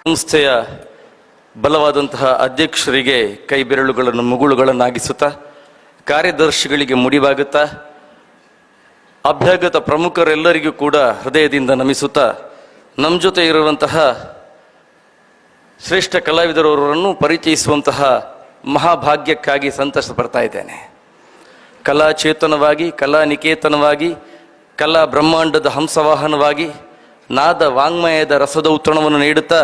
ಸಂಸ್ಥೆಯ ಬಲವಾದಂತಹ ಅಧ್ಯಕ್ಷರಿಗೆ ಕೈ ಬೆರಳುಗಳನ್ನು ಮುಗುಳುಗಳನ್ನಾಗಿಸುತ್ತಾ, ಕಾರ್ಯದರ್ಶಿಗಳಿಗೆ ಮುಡಿವಾಗುತ್ತಾ, ಅಭ್ಯಾಗತ ಪ್ರಮುಖರೆಲ್ಲರಿಗೂ ಕೂಡ ಹೃದಯದಿಂದ ನಮಿಸುತ್ತಾ, ನಮ್ಮ ಜೊತೆ ಇರುವಂತಹ ಶ್ರೇಷ್ಠ ಕಲಾವಿದರವರನ್ನು ಪರಿಚಯಿಸುವಂತಹ ಮಹಾಭಾಗ್ಯಕ್ಕಾಗಿ ಸಂತಸ ಪಡ್ತಾ ಇದ್ದೇನೆ. ಕಲಾಚೇತನವಾಗಿ, ಕಲಾನಿಕೇತನವಾಗಿ, ಕಲಾ ಬ್ರಹ್ಮಾಂಡದ ಹಂಸವಾಹನವಾಗಿ, ನಾದ ವಾಂಗ್ಮಯದ ರಸದೌತಣವನ್ನು ನೀಡುತ್ತಾ,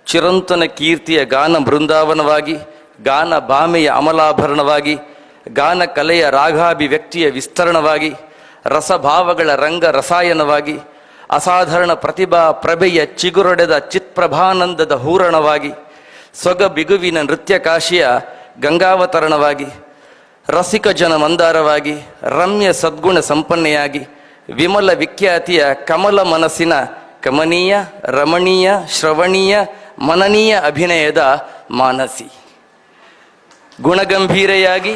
ಚಿರಂತನ ಕೀರ್ತಿಯ ಗಾನ ಬೃಂದಾವನವಾಗಿ, ಗಾನ ಭಾಮೆಯ ಅಮಲಾಭರಣವಾಗಿ, ಗಾನ ಕಲೆಯ ರಾಗಾಭಿವ್ಯಕ್ತಿಯ ವಿಸ್ತರಣವಾಗಿ, ರಸಭಾವಗಳ ರಂಗ ರಸಾಯನವಾಗಿ, ಅಸಾಧಾರಣ ಪ್ರತಿಭಾ ಪ್ರಭೆಯ ಚಿಗುರೊಡೆದ ಚಿತ್ಪ್ರಭಾನಂದದ ಹೂರಣವಾಗಿ, ಸೊಗ ಬಿಗುವಿನ ನೃತ್ಯ ಕಾಶಿಯ ಗಂಗಾವತರಣವಾಗಿ, ರಸಿಕ ಜನ ಮಂದಾರವಾಗಿ, ರಮ್ಯ ಸದ್ಗುಣ ಸಂಪನ್ನೆಯಾಗಿ, ವಿಮಲ ವಿಖ್ಯಾತಿಯ ಕಮಲ ಮನಸ್ಸಿನ ಕಮನೀಯ ರಮಣೀಯ ಶ್ರವಣೀಯ ಮನನೀಯ ಅಭಿನಯದ ಮಾನಸಿ, ಗುಣಗಂಭೀರೆಯಾಗಿ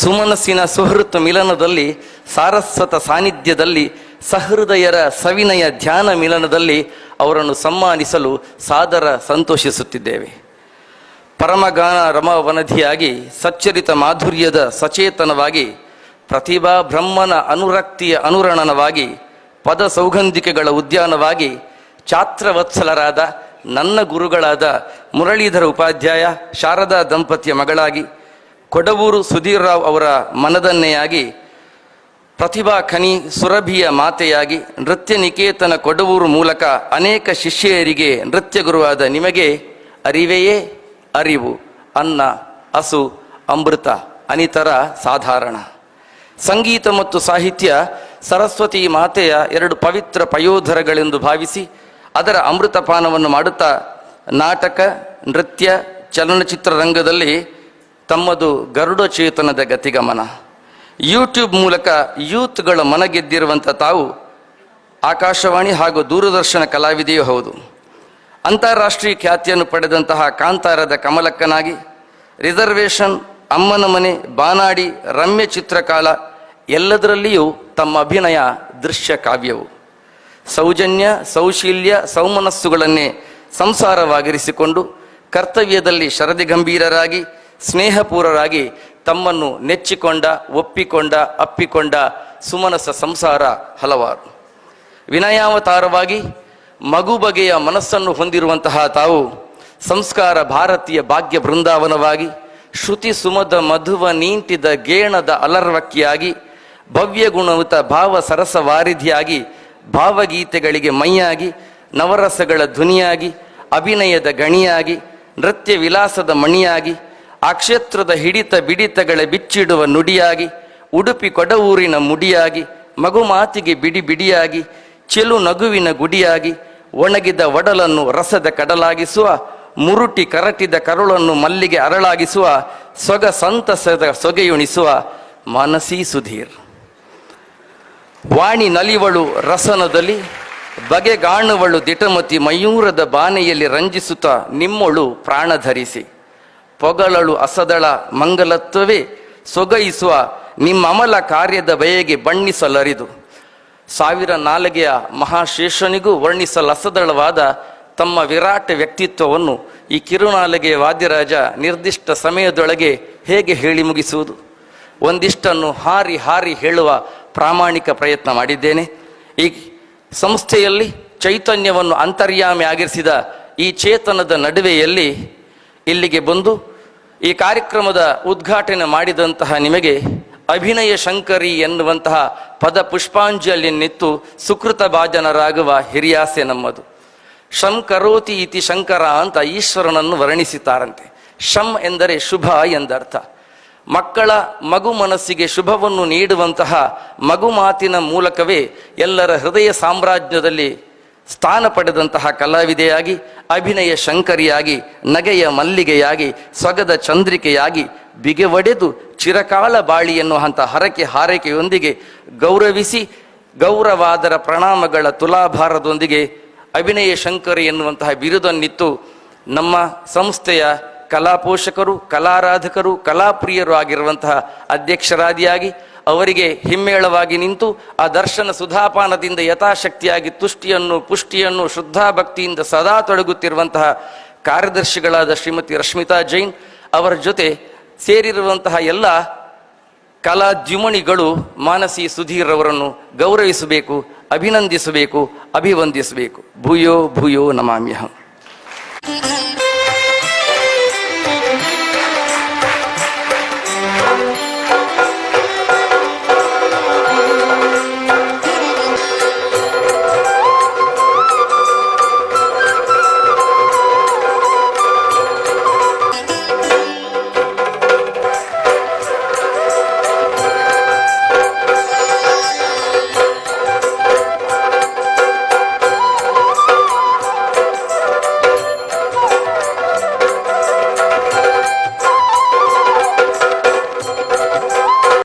ಸುಮನಸ್ಸಿನ ಸುಹೃತ್ ಮಿಲನದಲ್ಲಿ, ಸಾರಸ್ವತ ಸಾನ್ನಿಧ್ಯದಲ್ಲಿ, ಸಹೃದಯರ ಸವಿನಯ ಧ್ಯಾನ ಮಿಲನದಲ್ಲಿ ಅವರನ್ನು ಸನ್ಮಾನಿಸಲು ಸಾದರ ಸಂತೋಷಿಸುತ್ತಿದ್ದೇವೆ. ಪರಮಗಾನ ರಮವನಧಿಯಾಗಿ, ಸಚ್ಚರಿತ ಮಾಧುರ್ಯದ ಸಚೇತನವಾಗಿ, ಪ್ರತಿಭಾ ಬ್ರಹ್ಮನ ಅನುರಕ್ತಿಯ ಅನುರಣನವಾಗಿ, ಪದ ಸೌಗಂಧಿಕೆಗಳ ಉದ್ಯಾನವಾಗಿ, ಛಾತ್ರವತ್ಸಲರಾದ ನನ್ನ ಗುರುಗಳಾದ ಮುರಳೀಧರ ಉಪಾಧ್ಯಾಯ ಶಾರದಾ ದಂಪತಿಯ ಮಗಳಾಗಿ, ಕೊಡವೂರು ಸುಧೀರ್ ರಾವ್ ಅವರ ಮನದನ್ನೆಯಾಗಿ, ಪ್ರತಿಭಾ ಖನಿ ಸುರಭಿಯ ಮಾತೆಯಾಗಿ, ನೃತ್ಯ ನಿಕೇತನ ಕೊಡವೂರು ಮೂಲಕ ಅನೇಕ ಶಿಷ್ಯರಿಗೆ ನೃತ್ಯ ಗುರುವಾದ ನಿಮಗೆ ಅರಿವೆಯೇ ಅರಿವು, ಅನ್ನ ಹಸು ಅಮೃತ ಅನಿತರ ಸಾಧಾರಣ. ಸಂಗೀತ ಮತ್ತು ಸಾಹಿತ್ಯ ಸರಸ್ವತಿ ಮಾತೆಯ ಎರಡು ಪವಿತ್ರ ಪಯೋಧರಗಳೆಂದು ಭಾವಿಸಿ ಅದರ ಅಮೃತಪಾನವನ್ನು ಮಾಡುತ್ತಾ, ನಾಟಕ, ನೃತ್ಯ, ಚಲನಚಿತ್ರ ರಂಗದಲ್ಲಿ ತಮ್ಮದು ಗರುಡ ಚೇತನದ ಗತಿಗಮನ. ಯೂಟ್ಯೂಬ್ ಮೂಲಕ ಯೂತ್ಗಳ ಮನ ಗೆದ್ದಿರುವಂಥ ತಾವು ಆಕಾಶವಾಣಿ ಹಾಗೂ ದೂರದರ್ಶನ ಕಲಾವಿದೆಯೂ ಹೌದು. ಅಂತಾರಾಷ್ಟ್ರೀಯ ಖ್ಯಾತಿಯನ್ನು ಪಡೆದಂತಹ ಕಾಂತಾರದ ಕಮಲಕ್ಕನಾಗಿ, ರಿಸರ್ವೇಷನ್, ಅಮ್ಮನ ಮನೆ, ಬಾನಾಡಿ, ರಮ್ಯ ಚಿತ್ರಕಾಲ ಎಲ್ಲದರಲ್ಲಿಯೂ ತಮ್ಮ ಅಭಿನಯ ದೃಶ್ಯ ಕಾವ್ಯವು. ಸೌಜನ್ಯ, ಸೌಶೀಲ್ಯ, ಸೌಮನಸ್ಸುಗಳನ್ನೇ ಸಂಸಾರವಾಗಿರಿಸಿಕೊಂಡು ಕರ್ತವ್ಯದಲ್ಲಿ ಶರದಿ ಗಂಭೀರರಾಗಿ, ಸ್ನೇಹಪೂರರಾಗಿ ತಮ್ಮನ್ನು ನೆಚ್ಚಿಕೊಂಡ, ಒಪ್ಪಿಕೊಂಡ, ಅಪ್ಪಿಕೊಂಡ ಸುಮನಸ ಸಂಸಾರ ಹಲವಾರು. ವಿನಯಾವತಾರವಾಗಿ ಮಗು ಬಗೆಯ ಮನಸ್ಸನ್ನು ಹೊಂದಿರುವಂತಹ ತಾವು ಸಂಸ್ಕಾರ ಭಾರತೀಯ ಭಾಗ್ಯ ಬೃಂದಾವನವಾಗಿ, ಶ್ರುತಿ ಸುಮದ ಮಧುವ ನೀಂತಿದ ಗೇಣದ ಅಲರ್ವಕ್ಕಿಯಾಗಿ, ಭವ್ಯ ಗುಣಯುತ ಭಾವ ಸರಸ ವಾರಿಧಿಯಾಗಿ, ಭಾವಗೀತೆಗಳಿಗೆ ಮೈಯಾಗಿ, ನವರಸಗಳ ಧ್ವನಿಯಾಗಿ, ಅಭಿನಯದ ಗಣಿಯಾಗಿ, ನೃತ್ಯ ವಿಲಾಸದ ಮಣಿಯಾಗಿ, ಆ ಕ್ಷೇತ್ರದ ಹಿಡಿತ ಬಿಡಿತಗಳ ಬಿಚ್ಚಿಡುವ ನುಡಿಯಾಗಿ, ಉಡುಪಿ ಕೊಡವೂರಿನ ಮುಡಿಯಾಗಿ, ಮಗು ಮಾತಿಗೆ ಬಿಡಿ ಬಿಡಿಯಾಗಿ, ಚೆಲು ನಗುವಿನ ಗುಡಿಯಾಗಿ, ಒಣಗಿದ ಒಡಲನ್ನು ರಸದ ಕಡಲಾಗಿಸುವ, ಮುರುಟಿ ಕರಟಿದ ಕರುಳನ್ನು ಮಲ್ಲಿಗೆ ಅರಳಾಗಿಸುವ, ಸೊಗ ಸಂತಸದ ಸೊಗೆಯುಣಿಸುವ ಮಾನಸಿ ಸುಧೀರ್. ವಾಣಿ ನಲಿವಳು ರಸನದಲ್ಲಿ, ಬಗೆಗಾಣುವಳು ದಿಟಮತಿ ಮಯೂರದ ಬಾನೆಯಲ್ಲಿ ರಂಜಿಸುತ್ತಾ ನಿಮ್ಮೊಳು ಪ್ರಾಣ ಧರಿಸಿ, ಪೊಗಳಳು ಅಸದಳ ಮಂಗಲತ್ವವೇ ಸೊಗೈಸುವ ನಿಮ್ಮಮಲ ಕಾರ್ಯದ ಬಯಗೆ ಬಣ್ಣಿಸಲರಿದು, ಸಾವಿರ ನಾಲಿಗೆಯ ಮಹಾಶೇಷನಿಗೂ ವರ್ಣಿಸಲಸದಳವಾದ ತಮ್ಮ ವಿರಾಟ ವ್ಯಕ್ತಿತ್ವವನ್ನು ಈ ಕಿರುನಾಲಿಗೆಯ ವಾದ್ಯರಾಜ ನಿರ್ದಿಷ್ಟ ಸಮಯದೊಳಗೆ ಹೇಗೆ ಹೇಳಿ ಮುಗಿಸುವುದು? ಒಂದಿಷ್ಟನ್ನು ಹಾರಿ ಹಾರಿ ಹೇಳುವ ಪ್ರಾಮಾಣಿಕ ಪ್ರಯತ್ನ ಮಾಡಿದ್ದೇನೆ. ಈ ಸಂಸ್ಥೆಯಲ್ಲಿ ಚೈತನ್ಯವನ್ನು ಅಂತರ್ಯಾಮಿ ಆಗಿರಿಸಿದ ಈ ಚೇತನದ ನಡುವೆಯಲ್ಲಿ ಇಲ್ಲಿಗೆ ಬಂದು ಈ ಕಾರ್ಯಕ್ರಮದ ಉದ್ಘಾಟನೆ ಮಾಡಿದಂತಹ ನಿಮಗೆ ಅಭಿನಯ ಶಂಕರಿ ಎನ್ನುವಂತಹ ಪದ ಪುಷ್ಪಾಂಜಲಿಯನ್ನಿತ್ತು ಸುಕೃತ ಭಾಜನರಾಗುವ ಹಿರಿಯಾಸೆ ನಮ್ಮದು. ಶಂ ಕರೋತಿ ಇತಿ ಶಂಕರ ಅಂತ ಈಶ್ವರನನ್ನು ವರ್ಣಿಸುತ್ತಾರಂತೆ. ಶಂ ಎಂದರೆ ಶುಭ ಎಂದರ್ಥ. ಮಕ್ಕಳ ಮಗು ಮನಸ್ಸಿಗೆ ಶುಭವನ್ನು ನೀಡುವಂತಹ ಮಗು ಮಾತಿನ ಮೂಲಕವೇ ಎಲ್ಲರ ಹೃದಯ ಸಾಮ್ರಾಜ್ಯದಲ್ಲಿ ಸ್ಥಾನ ಪಡೆದಂತಹ ಕಲಾವಿದೆಯಾಗಿ, ಅಭಿನಯ ಶಂಕರಿಯಾಗಿ, ನಗೆಯ ಮಲ್ಲಿಗೆಯಾಗಿ, ಸೊಗದ ಚಂದ್ರಿಕೆಯಾಗಿ, ಬಿಗೆ ಒಡೆದು ಚಿರಕಾಲ ಬಾಳಿ ಎನ್ನುವಂಥ ಹರಕೆ ಹಾರೈಕೆಯೊಂದಿಗೆ ಗೌರವಿಸಿ, ಗೌರವಾದರ ಪ್ರಣಾಮಗಳ ತುಲಾಭಾರದೊಂದಿಗೆ ಅಭಿನಯ ಶಂಕರಿ ಎನ್ನುವಂತಹ ಬಿರುದನ್ನಿತ್ತು ನಮ್ಮ ಸಂಸ್ಥೆಯ ಕಲಾ ಪೋಷಕರು, ಕಲಾರಾಧಕರು, ಕಲಾಪ್ರಿಯರು ಆಗಿರುವಂತಹ ಅಧ್ಯಕ್ಷರಾದಿಯಾಗಿ ಅವರಿಗೆ ಹಿಮ್ಮೇಳವಾಗಿ ನಿಂತು ಆ ದರ್ಶನ ಸುಧಾಪಾನದಿಂದ ಯಥಾಶಕ್ತಿಯಾಗಿ ತುಷ್ಟಿಯನ್ನು ಪುಷ್ಟಿಯನ್ನು ಶುದ್ಧಾ ಭಕ್ತಿಯಿಂದ ಸದಾ ತೊಡಗುತ್ತಿರುವಂತಹ ಕಾರ್ಯದರ್ಶಿಗಳಾದ ಶ್ರೀಮತಿ ರಶ್ಮಿತಾ ಜೈನ್ ಅವರ ಜೊತೆ ಸೇರಿರುವಂತಹ ಎಲ್ಲ ಕಲಾದ್ಯುಮಣಿಗಳು ಮಾನಸಿ ಸುಧೀರ್ ಅವರನ್ನು ಗೌರವಿಸಬೇಕು, ಅಭಿನಂದಿಸಬೇಕು, ಅಭಿವಂದಿಸಬೇಕು. ಭೂಯೋ ಭೂಯೋ ನಮಾಮ್ಯಹಂ.